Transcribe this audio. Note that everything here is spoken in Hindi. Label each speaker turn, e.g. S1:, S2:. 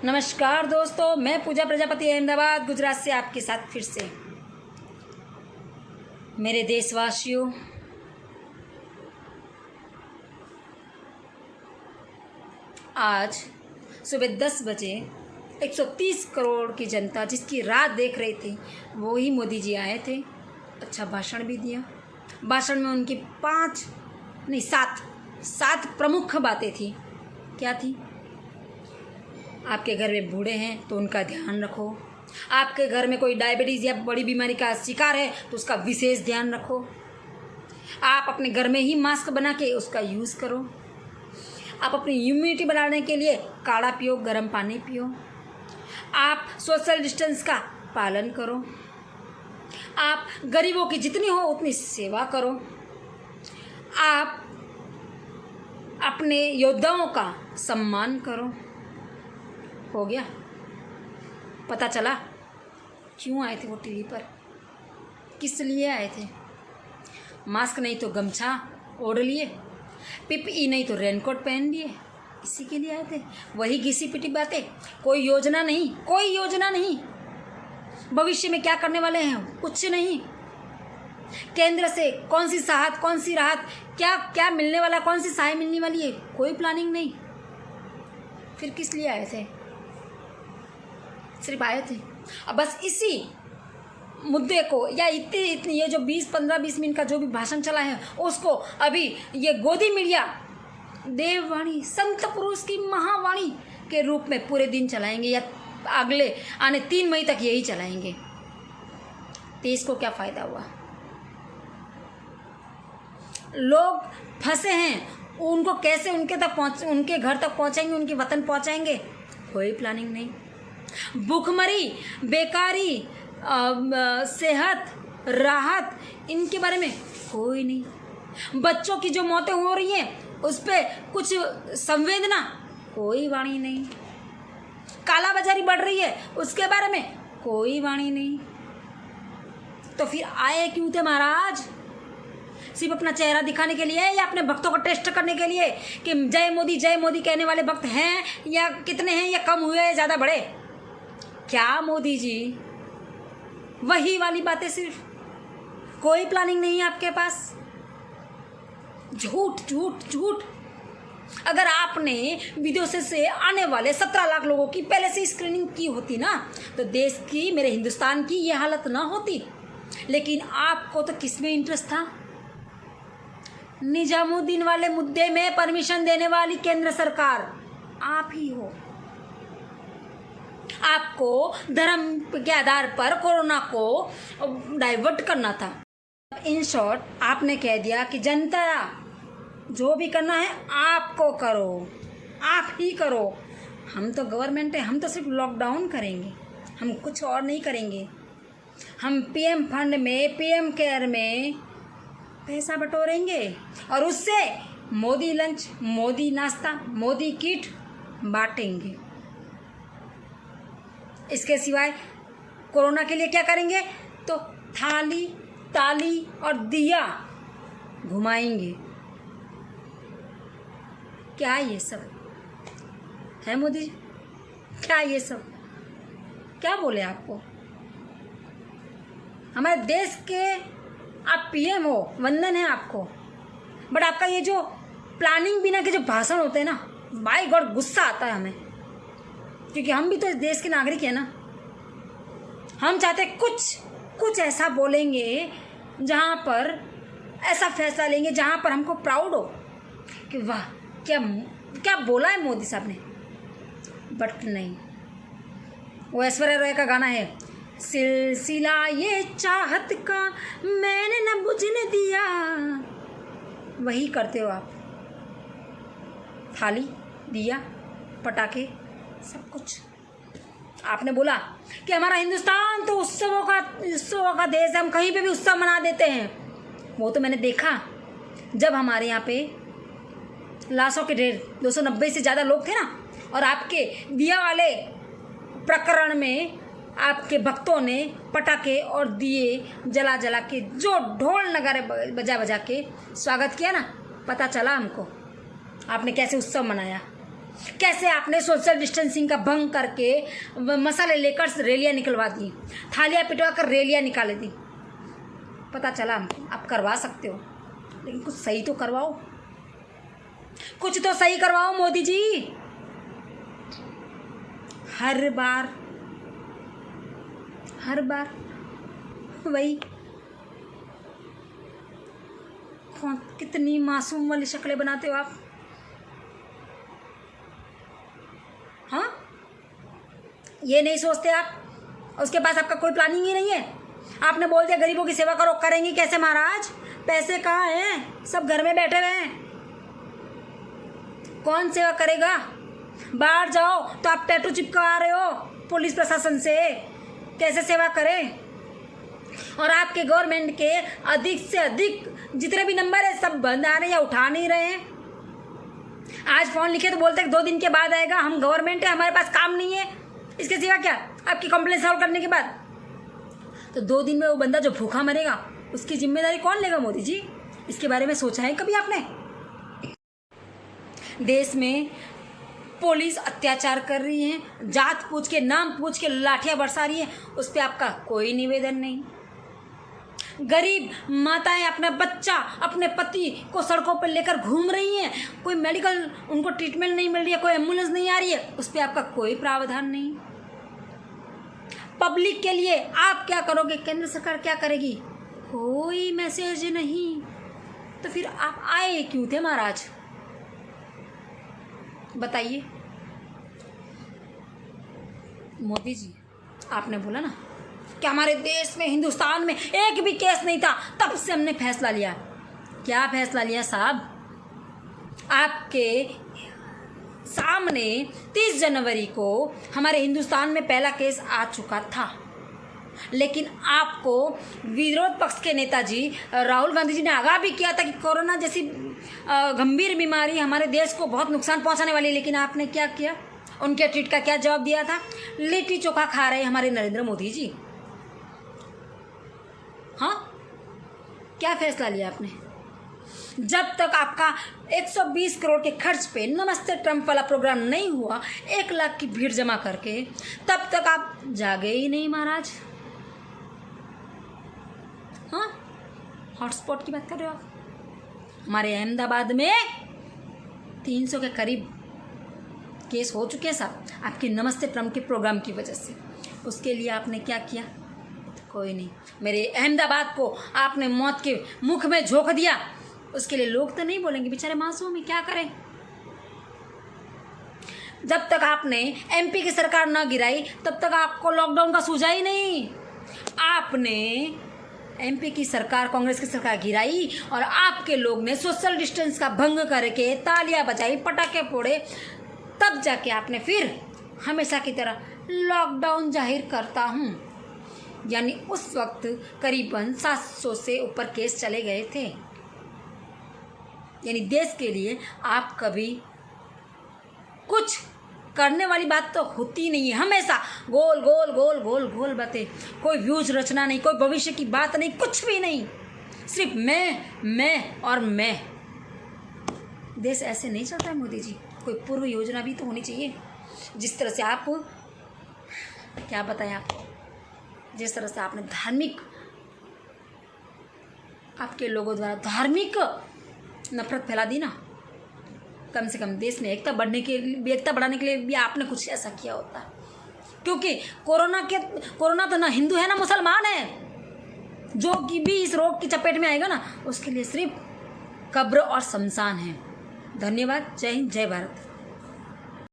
S1: नमस्कार दोस्तों, मैं पूजा प्रजापति अहमदाबाद गुजरात से आपके साथ फिर से। मेरे देशवासियों, आज सुबह 10 बजे 130 करोड़ की जनता जिसकी राह देख रही थी, वो ही मोदी जी आए थे। अच्छा भाषण भी दिया। भाषण में उनकी 7 प्रमुख बातें थी। क्या थी? आपके घर में बूढ़े हैं तो उनका ध्यान रखो। आपके घर में कोई डायबिटीज़ या बड़ी बीमारी का शिकार है तो उसका विशेष ध्यान रखो। आप अपने घर में ही मास्क बना के उसका यूज़ करो। आप अपनी इम्यूनिटी बढ़ाने के लिए काढ़ा पियो, गर्म पानी पियो। आप सोशल डिस्टेंस का पालन करो। आप गरीबों की जितनी हो उतनी सेवा करो। आप अपने योद्धाओं का सम्मान करो। हो गया? पता चला क्यों आए थे वो टीवी पर, किस लिए आए थे? मास्क नहीं तो गमछा ओढ़ लिए, पीपीई नहीं तो रेनकोट पहन लिए, इसी के लिए आए थे। वही घिसी पिटी बातें, कोई योजना नहीं, कोई योजना नहीं। भविष्य में क्या करने वाले हैं? कुछ नहीं। केंद्र से कौन सी कौन सी राहत, क्या क्या मिलने वाला, कौन सी सहाय मिलने वाली है, कोई प्लानिंग नहीं। फिर किस लिए आए थे? सिर्फ आए थे। अब बस इसी मुद्दे को या इतनी ये जो 20 मिनट का जो भी भाषण चला है उसको अभी ये गोदी मीडिया देववाणी, संत पुरुष की महावाणी के रूप में पूरे दिन चलाएंगे या अगले आने 3 मई तक यही चलाएंगे। देश को क्या फ़ायदा हुआ? लोग फंसे हैं, उनको कैसे उनके घर तक पहुंचाएंगे, उनके वतन पहुंचाएंगे, कोई प्लानिंग नहीं। भूखमरी, बेकारी, सेहत, राहत, इनके बारे में कोई नहीं। बच्चों की जो मौतें हो रही हैं उस पर कुछ संवेदना, कोई वाणी नहीं। काला बाजारी बढ़ रही है उसके बारे में कोई वाणी नहीं। तो फिर आए क्यों थे महाराज? सिर्फ अपना चेहरा दिखाने के लिए या अपने भक्तों को टेस्ट करने के लिए कि जय मोदी कहने वाले भक्त हैं या कितने हैं, या कम हुए या ज़्यादा बढ़े? क्या मोदी जी? वही वाली बातें, सिर्फ कोई प्लानिंग नहीं है आपके पास। झूठ झूठ झूठ। अगर आपने विदेशों से आने वाले 17 लाख लोगों की पहले से स्क्रीनिंग की होती ना, तो देश की, मेरे हिंदुस्तान की ये हालत ना होती। लेकिन आपको तो किस में इंटरेस्ट था? निजामुद्दीन वाले मुद्दे में परमिशन देने वाली केंद्र सरकार आप ही हो। आपको धर्म के आधार पर कोरोना को डाइवर्ट करना था। इन शॉर्ट आपने कह दिया कि जनता जो भी करना है आपको करो, आप ही करो। हम तो गवर्नमेंट है, हम तो सिर्फ लॉकडाउन करेंगे, हम कुछ और नहीं करेंगे। हम पीएम फंड में, पीएम केयर में पैसा बटोरेंगे और उससे मोदी लंच, मोदी नाश्ता, मोदी किट बांटेंगे। इसके सिवाय कोरोना के लिए क्या करेंगे? तो थाली, ताली और दिया घुमाएंगे। क्या ये सब है मोदी जी? क्या ये सब? क्या बोले आपको? हमारे देश के आप पीएम हो, वंदन है आपको। बट आपका ये जो प्लानिंग बिना के जो भाषण होते हैं ना, बाय गॉड गुस्सा आता है हमें, क्योंकि हम भी तो इस देश के नागरिक हैं ना। हम चाहते कुछ ऐसा बोलेंगे जहाँ पर, ऐसा फैसला लेंगे जहाँ पर हमको प्राउड हो कि वाह क्या बोला है मोदी साहब ने। बट नहीं, वो ऐश्वर्या राय का गाना है, सिलसिला ये चाहत का मैंने न बुझने दिया, वही करते हो आप। थाली, दिया, पटाखे, सब कुछ। आपने बोला कि हमारा हिंदुस्तान तो उत्सवों का देश है, हम कहीं पे भी उत्सव मना देते हैं। वो तो मैंने देखा जब हमारे यहाँ पे लाशों के ढेर 290 से ज़्यादा लोग थे ना, और आपके दिया वाले प्रकरण में आपके भक्तों ने पटाखे और दिए जला जला के, जो ढोल नगारे बजा के स्वागत किया ना, पता चला हमको आपने कैसे उत्सव मनाया। कैसे आपने सोशल डिस्टेंसिंग का भंग करके मसाले लेकर रैलियाँ निकलवा दी, थालियाँ पिटवा कर रैलियाँ निकाले दी। पता चला हमको आप करवा सकते हो, लेकिन कुछ सही तो करवाओ, कुछ तो सही करवाओ मोदी जी। हर बार वही कितनी मासूम वाली शक्लें बनाते हो आप। हाँ, ये नहीं सोचते आप, उसके पास आपका कोई प्लानिंग ही नहीं है। आपने बोल दिया गरीबों की सेवा करो, करेंगे कैसे महाराज? पैसे कहाँ हैं? सब घर में बैठे हुए हैं, कौन सेवा करेगा? बाहर जाओ तो आप टैटू चिपका रहे हो पुलिस प्रशासन से, कैसे सेवा करें? और आपके गवर्नमेंट के अधिक से अधिक जितने भी नंबर है सब बंद आ रहे हैं या उठा नहीं रहे हैं। आज फ़ोन लिखे तो बोलते हैं 2 दिन के बाद आएगा, हम गवर्नमेंट है, हमारे पास काम नहीं है। इसके सिवा क्या आपकी कंप्लेंट सॉल्व करने के बाद? तो 2 दिन में वो बंदा जो भूखा मरेगा उसकी जिम्मेदारी कौन लेगा मोदी जी? इसके बारे में सोचा है कभी आपने? देश में पुलिस अत्याचार कर रही है, जात पूछ के नाम पूछ के लाठियाँ बरसा रही है, उस पर आपका कोई निवेदन नहीं। गरीब माताएं अपना बच्चा अपने पति को सड़कों पर लेकर घूम रही हैं, कोई मेडिकल उनको ट्रीटमेंट नहीं मिल रही है, कोई एम्बुलेंस नहीं आ रही है, उस पर आपका कोई प्रावधान नहीं। पब्लिक के लिए आप क्या करोगे, केंद्र सरकार क्या करेगी? कोई मैसेज नहीं। तो फिर आप आए क्यों थे महाराज, बताइए। मोदी जी, आपने बोला ना कि हमारे देश में, हिंदुस्तान में एक भी केस नहीं था, तब से हमने फैसला लिया। क्या फैसला लिया साहब? आपके सामने 30 जनवरी को हमारे हिंदुस्तान में पहला केस आ चुका था, लेकिन आपको विरोध पक्ष के नेताजी राहुल गांधी जी ने आगाह भी किया था कि कोरोना जैसी गंभीर बीमारी हमारे देश को बहुत नुकसान पहुंचाने वाली है। लेकिन आपने क्या किया? उनके ट्वीट का क्या जवाब दिया था? लिट्टी चोखा खा रहे हमारे नरेंद्र मोदी जी। हाँ, क्या फैसला लिया आपने? जब तक आपका 120 करोड़ के खर्च पे नमस्ते ट्रंप वाला प्रोग्राम नहीं हुआ, 1 लाख की भीड़ जमा करके, तब तक आप जागे ही नहीं महाराज। हाँ, हॉटस्पॉट की बात कर रहे हो आप? हमारे अहमदाबाद में 300 के करीब केस हो चुके हैं साहब, आपके नमस्ते ट्रंप के प्रोग्राम की वजह से। उसके लिए आपने क्या किया? कोई नहीं। मेरे अहमदाबाद को आपने मौत के मुख में झोंक दिया, उसके लिए लोग तो नहीं बोलेंगे बेचारे मासूम ही, क्या करें? जब तक आपने एमपी की सरकार ना गिराई तब तक आपको लॉकडाउन का सूझा ही नहीं। आपने एमपी की सरकार, कांग्रेस की सरकार गिराई और आपके लोग ने सोशल डिस्टेंस का भंग करके तालियां बजाई, पटाखे फोड़े, तब जाके आपने फिर हमेशा की तरह लॉकडाउन जाहिर करता हूँ। यानी उस वक्त करीबन 700 से ऊपर केस चले गए थे। यानी देश के लिए आप कभी कुछ करने वाली बात तो होती नहीं है, हमेशा गोल गोल गोल गोल गोल बातें, कोई व्यूज रचना नहीं, कोई भविष्य की बात नहीं, कुछ भी नहीं, सिर्फ मैं और मैं। देश ऐसे नहीं चलता है मोदी जी, कोई पूर्व योजना भी तो होनी चाहिए। जिस तरह से आप, क्या बताएं आपको, जिस तरह से आपने धार्मिक, आपके लोगों द्वारा धार्मिक नफरत फैला दी ना, कम से कम देश में एकता बढ़ाने के लिए भी आपने कुछ ऐसा किया होता। क्योंकि कोरोना तो ना हिंदू है ना मुसलमान है, जो कि भी इस रोग की चपेट में आएगा ना, उसके लिए सिर्फ कब्र और शमशान है। धन्यवाद। जय हिंद, जय भारत।